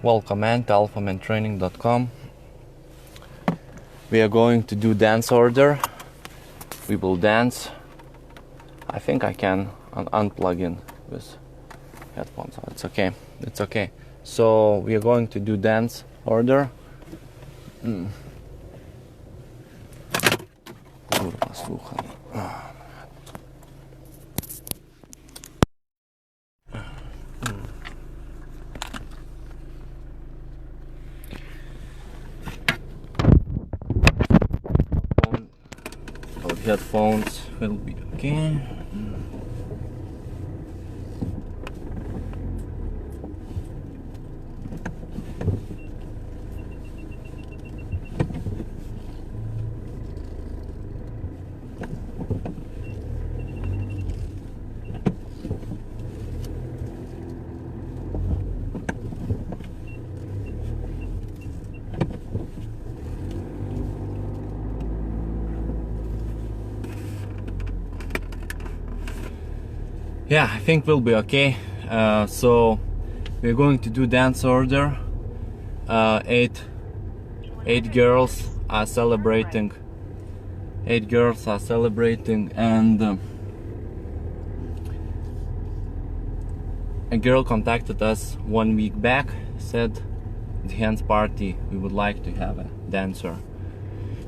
Welcome to Alphamantraining.com. We are going to do dance order. We will dance. I think I can unplug in with headphones. It's okay. It's okay. So we are going to do dance order. Kurwa, słuchaj. Headphones will be okay. Yeah, I think we'll be okay. So we're going to do dance order. Eight girls are celebrating. 8 girls are celebrating, and a girl contacted us 1 week back, said the dance party we would like to have a dancer.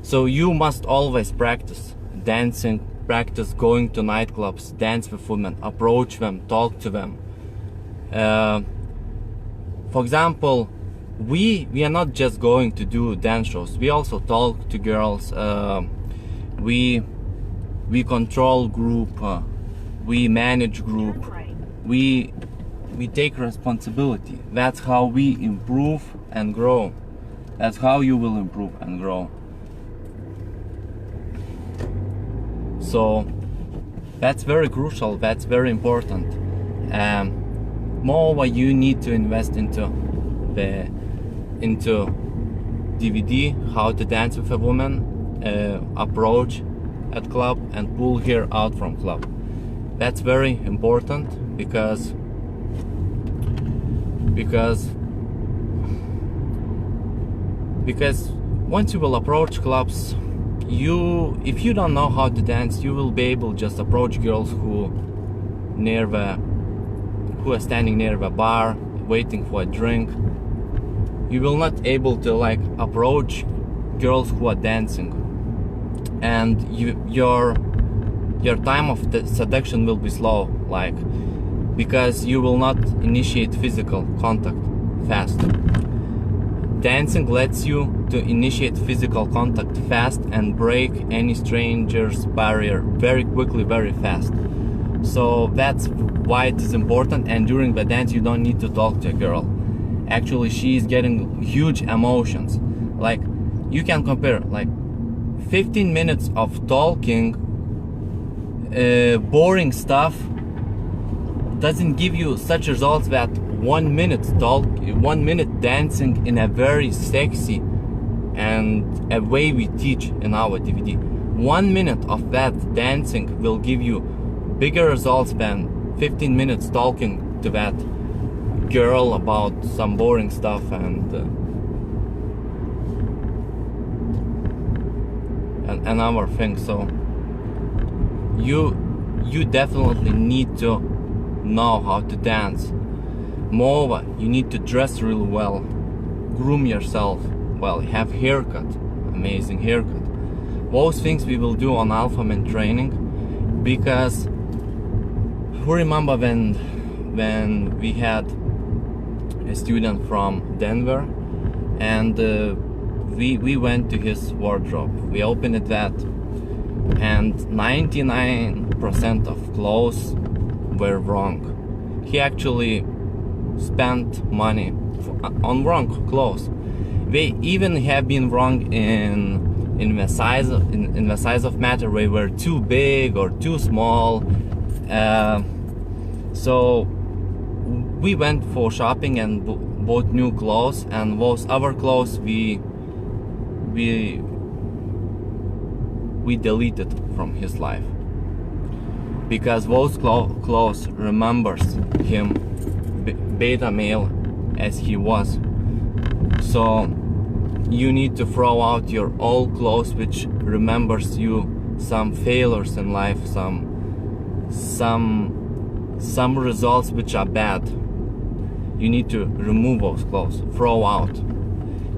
So you must always practice dancing, practice going to nightclubs, dance with women, approach them, talk to them. For example, we are not just going to do dance shows. We also talk to girls. We control group. We manage group. We take responsibility. That's how we improve and grow. That's how you will improve and grow. So that's very crucial, that's very important. Moreover, you need to invest into DVD, how to dance with a woman, approach at club, and pull her out from club. That's very important because once you will approach clubs, if you don't know how to dance, you will be able to just approach girls who are standing near the bar waiting for a drink. You will not able to approach girls who are dancing, and your time of the seduction will be slow, because you will not initiate physical contact fast. Dancing lets you to initiate physical contact fast and break any stranger's barrier very quickly, very fast. So that's why it is important, and during the dance you don't need to talk to a girl. Actually, she is getting huge emotions. You can compare 15 minutes of talking, boring stuff doesn't give you such results that 1 minute dancing in a very sexy and a way we teach in our DVD. 1 minute of that dancing will give you bigger results than 15 minutes talking to that girl about some boring stuff and other things. So you definitely need to know how to dance. Moreover, you need to dress really well, groom yourself well, have haircut, amazing haircut. Those things we will do on Alphamantraining, because who remember when we had a student from Denver, and we went to his wardrobe, we opened that, and 99% of clothes were wrong. He actually spent money on wrong clothes. They even have been wrong in the size of matter. They were too big or too small. So we went for shopping and bought new clothes, and those other clothes we deleted from his life, because those clothes remembers him beta male as he was. So you need to throw out your old clothes, which remembers you some failures in life, some results which are bad. You need to remove those clothes, throw out.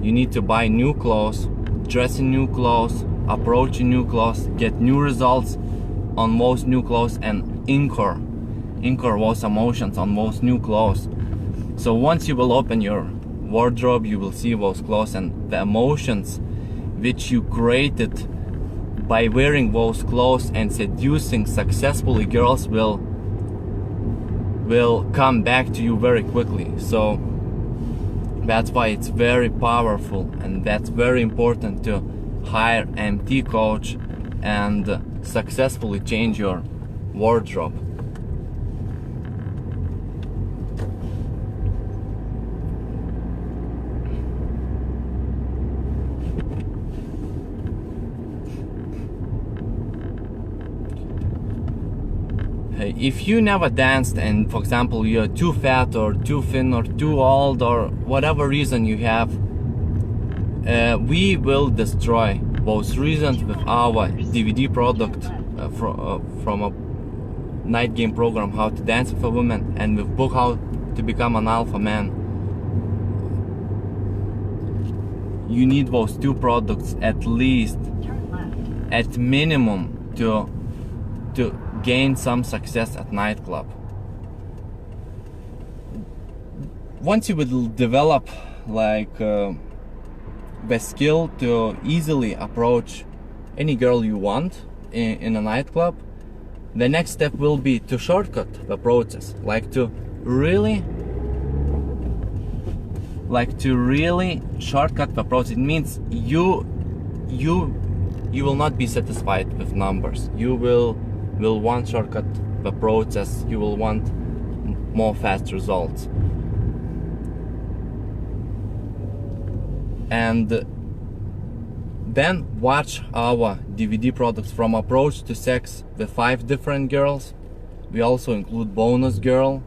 You need to buy new clothes, dress in new clothes, approach in new clothes, get new results on those new clothes, and incur those emotions on those new clothes. So once you will open your wardrobe, you will see those clothes, and the emotions which you created by wearing those clothes and seducing successfully girls will come back to you very quickly. So that's why it's very powerful, and that's very important to hire AMT coach and successfully change your wardrobe. If you never danced, and for example you're too fat or too thin or too old or whatever reason you have, we will destroy those reasons with our DVD product from a night game program, How to Dance with a Woman, and with book How to Become an Alpha Man. You need those two products at least, at minimum, to gain some success at nightclub. Once you will develop like the skill to easily approach any girl you want in a nightclub, the next step will be to shortcut the process, like to really shortcut the process. It means you will not be satisfied with numbers. You will want shortcut the process. You will want more fast results. And then watch our DVD products from Approach to Sex with 5 different girls. We also include bonus girl.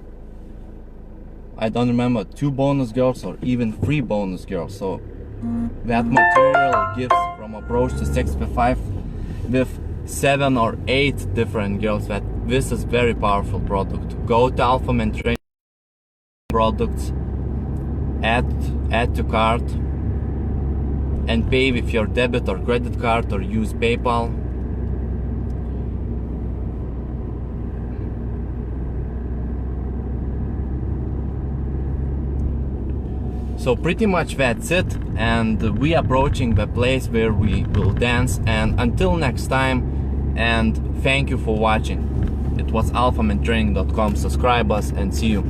I don't remember, 2 bonus girls or even 3 bonus girls. So that material gives from Approach to Sex with 7 or 8 different girls. That this is very powerful product. Go to Alphamantraining products, add to cart, and pay with your debit or credit card, or use PayPal. So pretty much that's it, and we are approaching the place where we will dance. And until next time, and thank you for watching. It was alphamantraining.com. Subscribe us and see you.